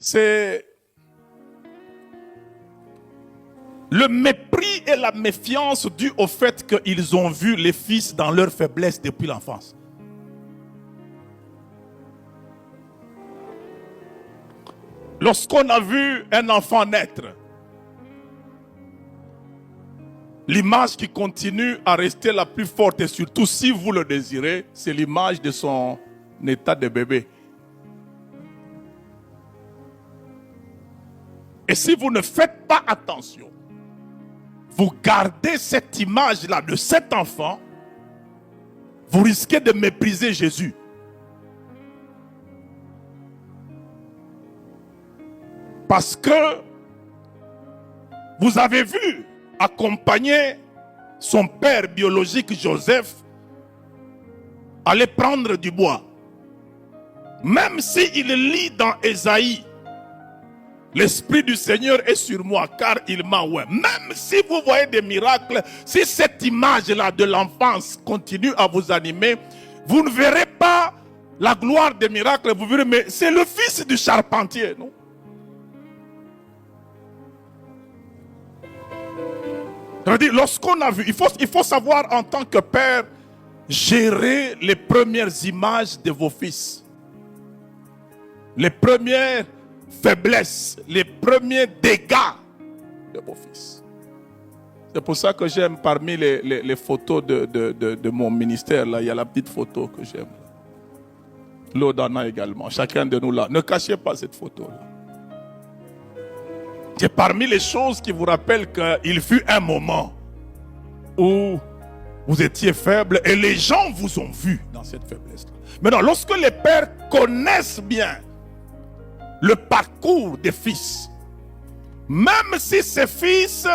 C'est le mépris et la méfiance dû au fait qu'ils ont vu les fils dans leur faiblesse depuis l'enfance. Lorsqu'on a vu un enfant naître, l'image qui continue à rester la plus forte, et surtout si vous le désirez, c'est l'image de son état de bébé. Et si vous ne faites pas attention, vous gardez cette image-là de cet enfant, vous risquez de mépriser Jésus. Parce que vous avez vu accompagner son père biologique Joseph aller prendre du bois. Même s'il lit dans Ésaïe, l'Esprit du Seigneur est sur moi car il m'a oint. Même si vous voyez des miracles, si cette image-là de l'enfance continue à vous animer, vous ne verrez pas la gloire des miracles, vous verrez, mais c'est le fils du charpentier, non? Lorsqu'on a vu, il faut savoir en tant que père gérer les premières images de vos fils. Les premières faiblesses, les premiers dégâts de vos fils. C'est pour ça que j'aime parmi les photos de mon ministère, là, il y a la petite photo que j'aime. L'Odana également, chacun de nous là. Ne cachez pas cette photo-là. C'est parmi les choses qui vous rappellent qu'il fut un moment où vous étiez faible et les gens vous ont vu dans cette faiblesse-là. Maintenant, lorsque les pères connaissent bien le parcours des fils, même si ces fils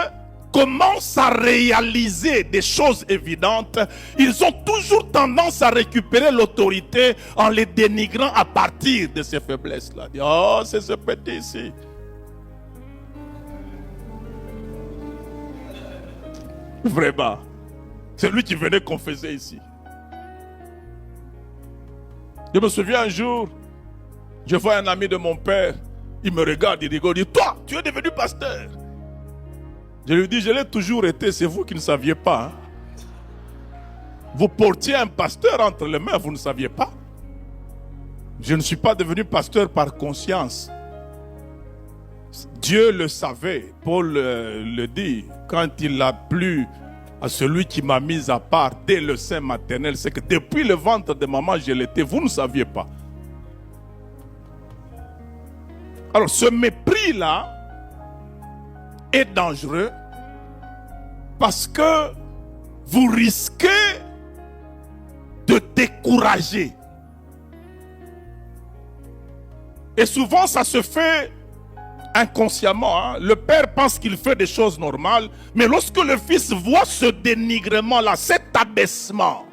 commencent à réaliser des choses évidentes, ils ont toujours tendance à récupérer l'autorité en les dénigrant à partir de ces faiblesses-là. Oh, c'est ce petit ici. Vraiment. C'est lui qui venait confesser ici. Je me souviens un jour, je vois un ami de mon père, il me regarde, il rigole, il dit, toi, tu es devenu pasteur. Je lui dis, je l'ai toujours été, c'est vous qui ne saviez pas. Hein? Vous portiez un pasteur entre les mains, vous ne saviez pas. Je ne suis pas devenu pasteur par conscience. Dieu le savait, Paul le dit, quand il a plu à celui qui m'a mis à part dès le sein maternel, c'est que depuis le ventre de maman, je l'étais, vous ne saviez pas. Alors ce mépris-là est dangereux parce que vous risquez de décourager. Et souvent ça se fait inconsciemment, hein. Le père pense qu'il fait des choses normales, mais lorsque le fils voit ce dénigrement-là, cet abaissement,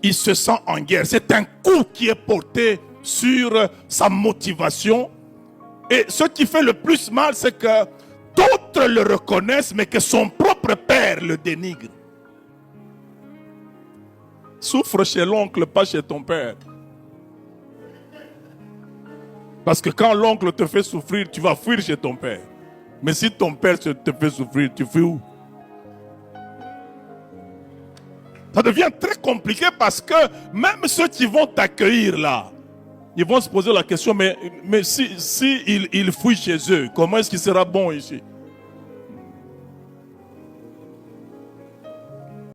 il se sent en guerre. C'est un coup qui est porté sur sa motivation. Et ce qui fait le plus mal, c'est que d'autres le reconnaissent, mais que son propre père le dénigre. Souffre chez l'oncle, pas chez ton père. Parce que quand l'oncle te fait souffrir, tu vas fuir chez ton père. Mais si ton père te fait souffrir, tu fuis où? Ça devient très compliqué parce que même ceux qui vont t'accueillir là, ils vont se poser la question, mais si il fuit chez eux, comment est-ce qu'il sera bon ici?